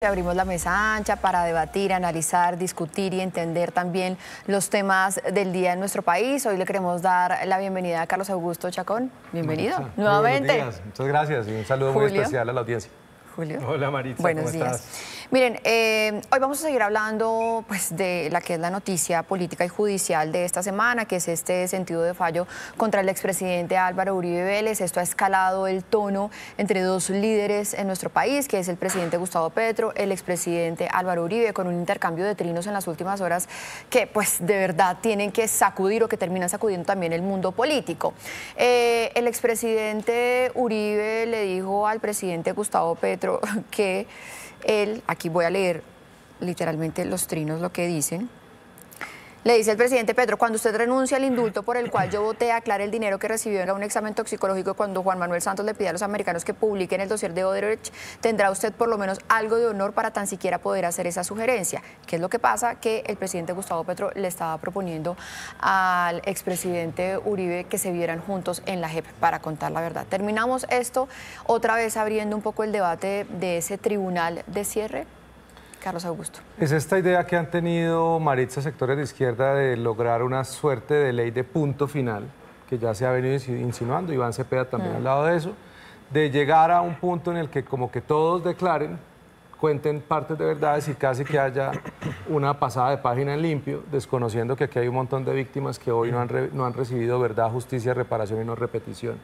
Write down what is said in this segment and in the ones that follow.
Abrimos la mesa ancha para debatir, analizar, discutir y entender también los temas del día en nuestro país. Hoy le queremos dar la bienvenida a Carlos Augusto Chacón. Bienvenido nuevamente. Buenos días. Muchas gracias y un saludo muy especial a la audiencia. Julio. Hola Maritza, buenos ¿cómo días. estás? Miren, hoy vamos a seguir hablando pues, de la que es la noticia política y judicial de esta semana, que es este sentido de fallo contra el expresidente Álvaro Uribe Vélez. Esto ha escalado el tono entre dos líderes en nuestro país, que es el presidente Gustavo Petro, el expresidente Álvaro Uribe, con un intercambio de trinos en las últimas horas que pues de verdad tienen que sacudir o que terminan sacudiendo también el mundo político. El expresidente Uribe le dijo al presidente Gustavo Petro que él, aquí voy a leer literalmente los trinos, lo que dicen. Le dice el presidente Petro: cuando usted renuncia al indulto por el cual yo voté, aclare el dinero que recibió en un examen toxicológico. Cuando Juan Manuel Santos le pide a los americanos que publiquen el dossier de Odebrecht, tendrá usted por lo menos algo de honor para tan siquiera poder hacer esa sugerencia. ¿Qué es lo que pasa? Que el presidente Gustavo Petro le estaba proponiendo al expresidente Uribe que se vieran juntos en la JEP para contar la verdad. Terminamos esto otra vez abriendo un poco el debate de ese tribunal de cierre. Carlos Augusto. Es esta idea que han tenido, Maritza, sectores de izquierda de lograr una suerte de ley de punto final, que ya se ha venido insinuando, Iván Cepeda también ha hablado de eso, de llegar a un punto en el que como que todos declaren, cuenten partes de verdades y casi que haya una pasada de página en limpio, desconociendo que aquí hay un montón de víctimas que hoy no han recibido verdad, justicia, reparación y no repetición.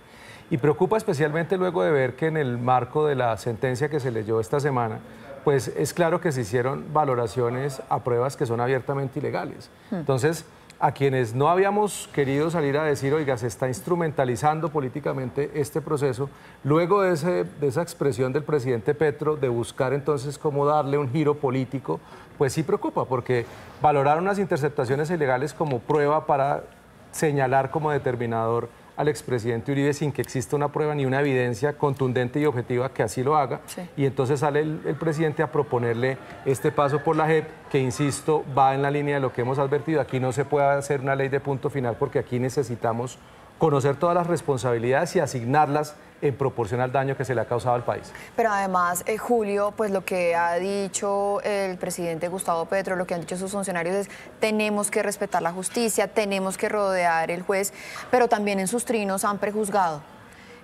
Y preocupa especialmente luego de ver que en el marco de la sentencia que se leyó esta semana, pues es claro que se hicieron valoraciones a pruebas que son abiertamente ilegales. Entonces, a quienes no habíamos querido salir a decir, oiga, se está instrumentalizando políticamente este proceso, luego de esa expresión del presidente Petro de buscar entonces cómo darle un giro político, pues sí preocupa, porque valorar unas interceptaciones ilegales como prueba para señalar como determinador al expresidente Uribe sin que exista una prueba ni una evidencia contundente y objetiva que así lo haga. Sí. Y entonces sale el presidente a proponerle este paso por la JEP, que insisto, va en la línea de lo que hemos advertido. Aquí no se puede hacer una ley de punto final porque aquí necesitamos conocer todas las responsabilidades y asignarlas en proporción al daño que se le ha causado al país. Pero además, Julio, pues lo que ha dicho el presidente Gustavo Petro, lo que han dicho sus funcionarios es: tenemos que respetar la justicia, tenemos que rodear el juez, pero también en sus trinos han prejuzgado.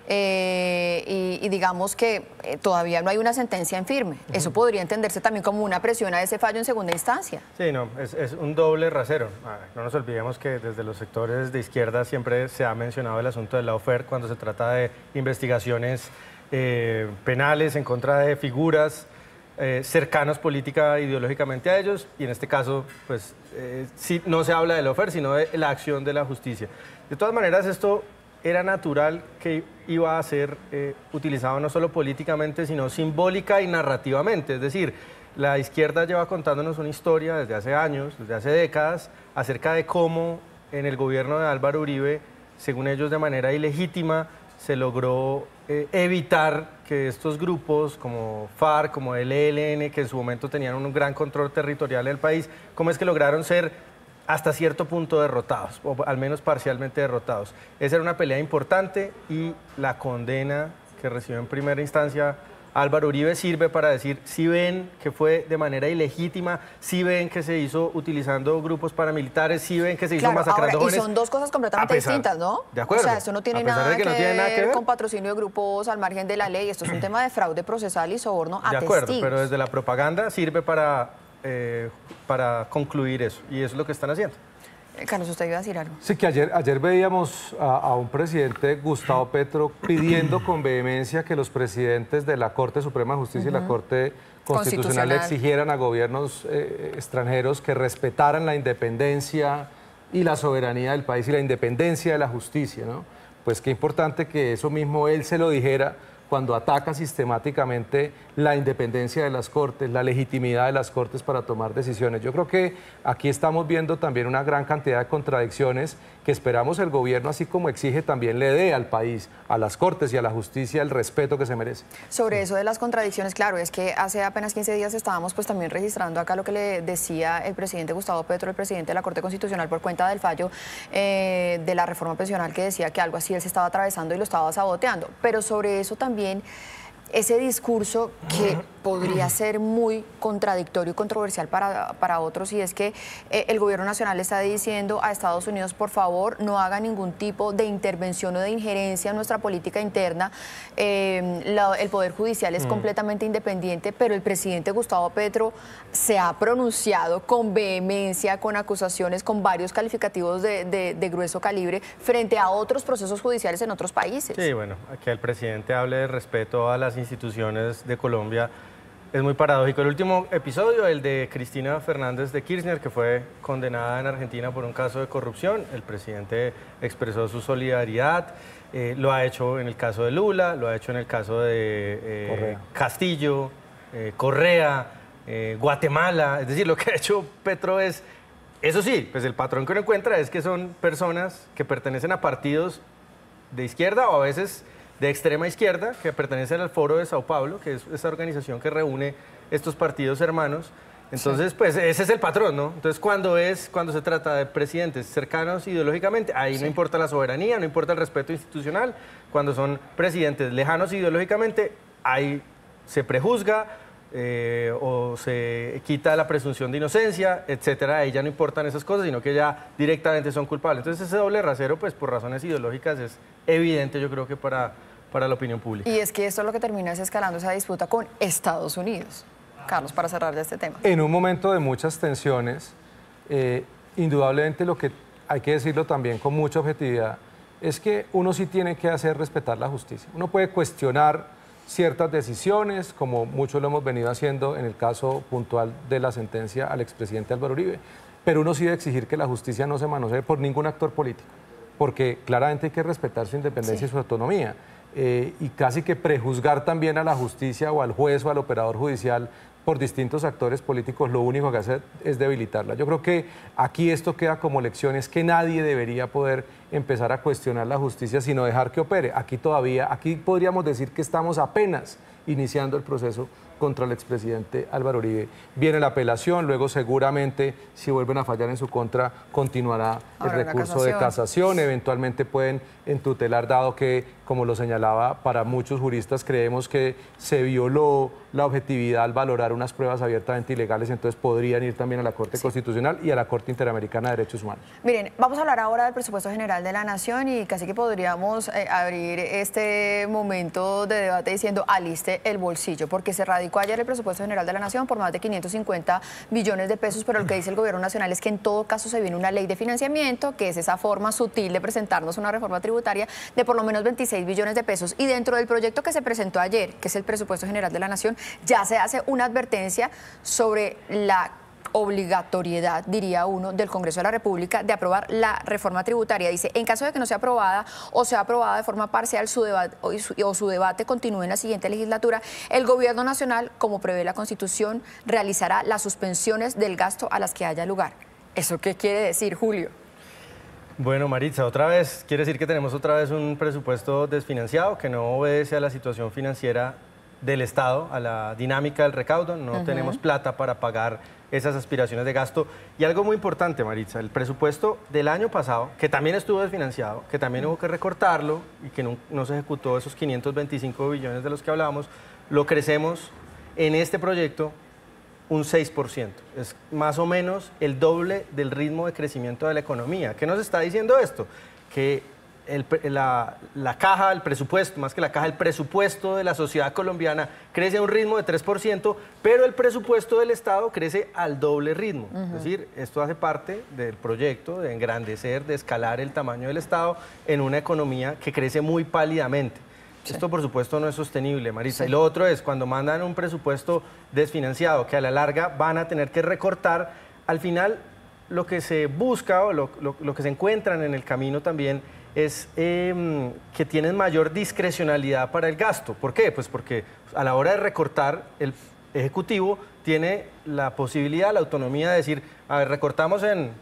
Y digamos que todavía no hay una sentencia en firme. Eso podría entenderse también como una presión a ese fallo en segunda instancia. Sí, no, es un doble rasero. No nos olvidemos que desde los sectores de izquierda siempre se ha mencionado el asunto del lawfare cuando se trata de investigaciones penales en contra de figuras cercanos política e ideológicamente a ellos, y en este caso, pues, sí, no se habla de lawfare, sino de la acción de la justicia. De todas maneras, esto era natural que iba a ser utilizado no solo políticamente, sino simbólica y narrativamente. Es decir, la izquierda lleva contándonos una historia desde hace años, desde hace décadas, acerca de cómo en el gobierno de Álvaro Uribe, según ellos de manera ilegítima, se logró evitar que estos grupos como FARC, como el ELN, que en su momento tenían un gran control territorial del país, cómo es que lograron ser hasta cierto punto derrotados, o al menos parcialmente derrotados. Esa era una pelea importante y la condena que recibió en primera instancia Álvaro Uribe sirve para decir: si ven que fue de manera ilegítima, si ven que se hizo utilizando grupos paramilitares, si ven que se hizo masacrando jóvenes. Y son dos cosas completamente distintas, ¿no? De acuerdo. O sea, esto no tiene nada que ver con patrocinio de grupos al margen de la ley. Esto es un tema de fraude procesal y soborno a testigos. De acuerdo, pero desde la propaganda sirve para concluir eso, y eso es lo que están haciendo. Carlos, usted iba a decir algo. Sí, que ayer veíamos a un presidente, Gustavo Petro, pidiendo con vehemencia que los presidentes de la Corte Suprema de Justicia y la Corte Constitucional le exigieran a gobiernos extranjeros que respetaran la independencia y la soberanía del país y la independencia de la justicia, ¿no? Pues qué importante que eso mismo él se lo dijera cuando ataca sistemáticamente la independencia de las Cortes, la legitimidad de las Cortes para tomar decisiones. Yo creo que aquí estamos viendo también una gran cantidad de contradicciones que esperamos el gobierno, así como exige, también le dé al país, a las Cortes y a la justicia el respeto que se merece. Sobre eso de las contradicciones, claro, es que hace apenas 15 días estábamos pues también registrando acá lo que le decía el presidente Gustavo Petro, el presidente de la Corte Constitucional, por cuenta del fallo de la reforma pensional, que decía que algo así él se estaba atravesando y lo estaba saboteando. Pero sobre eso también ese discurso que podría ser muy contradictorio y controversial para otros, y es que el gobierno nacional está diciendo a Estados Unidos, por favor, no haga ningún tipo de intervención o de injerencia en nuestra política interna. El Poder Judicial es completamente independiente, pero el presidente Gustavo Petro se ha pronunciado con vehemencia, con acusaciones, con varios calificativos de grueso calibre frente a otros procesos judiciales en otros países. Sí, bueno, que el presidente hable de respeto a las instituciones de Colombia es muy paradójico. El último episodio, el de Cristina Fernández de Kirchner, que fue condenada en Argentina por un caso de corrupción, el presidente expresó su solidaridad, lo ha hecho en el caso de Lula, lo ha hecho en el caso de Castillo, Correa, Guatemala. Es decir, lo que ha hecho Petro es, eso sí, pues el patrón que uno encuentra es que son personas que pertenecen a partidos de izquierda o a veces de extrema izquierda, que pertenecen al Foro de Sao Paulo, que es esa organización que reúne estos partidos hermanos. Entonces, pues ese es el patrón, ¿no? Entonces, cuando se trata de presidentes cercanos ideológicamente, ahí no importa la soberanía, no importa el respeto institucional. Cuando son presidentes lejanos ideológicamente, ahí se prejuzga o se quita la presunción de inocencia, etcétera. Ahí ya no importan esas cosas, sino que ya directamente son culpables. Entonces, ese doble rasero, pues por razones ideológicas, es evidente, yo creo que para la opinión pública. Y es que esto lo que termina es escalando esa disputa con Estados Unidos. Carlos, para cerrar de este tema. En un momento de muchas tensiones, indudablemente lo que hay que decirlo también con mucha objetividad, es que uno sí tiene que hacer respetar la justicia. Uno puede cuestionar ciertas decisiones, como muchos lo hemos venido haciendo en el caso puntual de la sentencia al expresidente Álvaro Uribe, pero uno sí debe exigir que la justicia no se manosee por ningún actor político, porque claramente hay que respetar su independencia y su autonomía. Y casi que prejuzgar también a la justicia o al juez o al operador judicial por distintos actores políticos, lo único que hace es debilitarla. Yo creo que aquí esto queda como lección, es que nadie debería poder empezar a cuestionar la justicia, sino dejar que opere. Aquí podríamos decir que estamos apenas iniciando el proceso contra el expresidente Álvaro Uribe. Viene la apelación, luego seguramente, si vuelven a fallar en su contra, continuará el recurso de casación. Eventualmente pueden entutelar, dado que, como lo señalaba, para muchos juristas creemos que se violó la objetividad al valorar unas pruebas abiertamente ilegales, entonces podrían ir también a la Corte Constitucional y a la Corte Interamericana de Derechos Humanos. Miren, vamos a hablar ahora del presupuesto general de la Nación, y casi que podríamos abrir este momento de debate diciendo aliste el bolsillo, porque se radicó ayer el presupuesto general de la Nación por más de 550 billones de pesos, pero lo que dice el gobierno nacional es que en todo caso se viene una ley de financiamiento, que es esa forma sutil de presentarnos una reforma tributaria de por lo menos 26 billones de pesos, y dentro del proyecto que se presentó ayer, que es el presupuesto general de la Nación, ya se hace una advertencia sobre la obligatoriedad, diría uno, del Congreso de la República de aprobar la reforma tributaria. Dice, en caso de que no sea aprobada o sea aprobada de forma parcial, su debate continúe en la siguiente legislatura, el gobierno nacional, como prevé la Constitución, realizará las suspensiones del gasto a las que haya lugar. ¿Eso qué quiere decir, Julio? Bueno, Maritza, otra vez, quiere decir que tenemos otra vez un presupuesto desfinanciado, que no obedece a la situación financiera del Estado, a la dinámica del recaudo. No tenemos plata para pagar esas aspiraciones de gasto. Y algo muy importante, Maritza, el presupuesto del año pasado, que también estuvo desfinanciado, que también hubo que recortarlo y que no se ejecutó esos 525 billones de los que hablábamos, lo crecemos en este proyecto un 6%. Es más o menos el doble del ritmo de crecimiento de la economía. ¿Qué nos está diciendo esto? Que la caja, el presupuesto, más que la caja, el presupuesto de la sociedad colombiana crece a un ritmo de 3%, pero el presupuesto del Estado crece al doble ritmo. Es decir, esto hace parte del proyecto de engrandecer, de escalar el tamaño del Estado en una economía que crece muy pálidamente. Sí. Esto, por supuesto, no es sostenible, Marisa. Sí. Y lo otro es, cuando mandan un presupuesto desfinanciado, que a la larga van a tener que recortar, al final lo que se busca o lo que se encuentran en el camino también es que tienen mayor discrecionalidad para el gasto. ¿Por qué? Pues porque a la hora de recortar, el Ejecutivo tiene la posibilidad, la autonomía de decir, a ver, recortamos en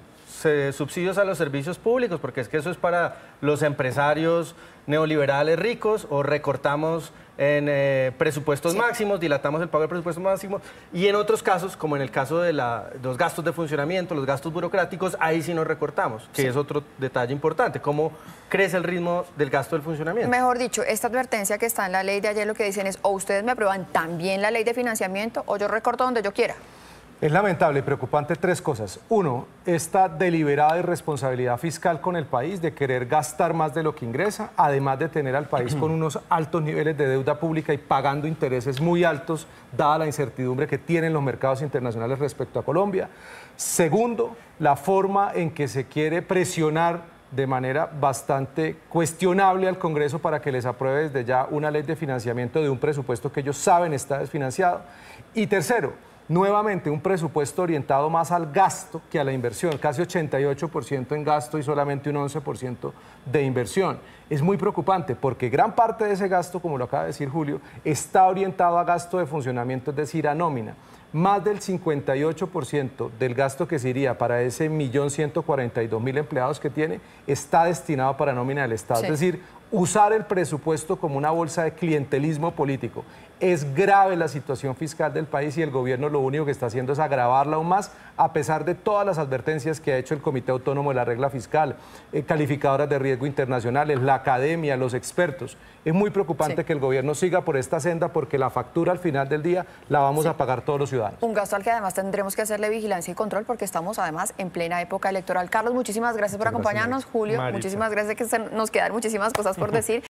subsidios a los servicios públicos, porque es que eso es para los empresarios neoliberales ricos, o recortamos en presupuestos máximos, dilatamos el pago de presupuestos máximos, y en otros casos, como en el caso de los gastos de funcionamiento, los gastos burocráticos, ahí sí nos recortamos, que es otro detalle importante, cómo crece el ritmo del gasto del funcionamiento. Mejor dicho, esta advertencia que está en la ley de ayer lo que dicen es o ustedes me aprueban también la ley de financiamiento o yo recorto donde yo quiera. Es lamentable y preocupante tres cosas. Uno, esta deliberada irresponsabilidad fiscal con el país de querer gastar más de lo que ingresa, además de tener al país con unos altos niveles de deuda pública y pagando intereses muy altos, dada la incertidumbre que tienen los mercados internacionales respecto a Colombia. Segundo, la forma en que se quiere presionar de manera bastante cuestionable al Congreso para que les apruebe desde ya una ley de financiamiento de un presupuesto que ellos saben está desfinanciado. Y tercero, nuevamente un presupuesto orientado más al gasto que a la inversión, casi 88% en gasto y solamente un 11% de inversión. Es muy preocupante porque gran parte de ese gasto, como lo acaba de decir Julio, está orientado a gasto de funcionamiento, es decir, a nómina. Más del 58% del gasto que se iría para ese 1.142.000 empleados que tiene está destinado para nómina del Estado. Sí. Es decir, usar el presupuesto como una bolsa de clientelismo político. Es grave la situación fiscal del país y el gobierno lo único que está haciendo es agravarla aún más, a pesar de todas las advertencias que ha hecho el Comité Autónomo de la Regla Fiscal, calificadoras de riesgo internacionales, la academia, los expertos. Es muy preocupante que el gobierno siga por esta senda porque la factura al final del día la vamos a pagar todos los ciudadanos. Un gasto al que además tendremos que hacerle vigilancia y control porque estamos además en plena época electoral. Carlos, muchísimas gracias por acompañarnos. Julio, muchísimas gracias, que nos quedan muchísimas cosas por decir.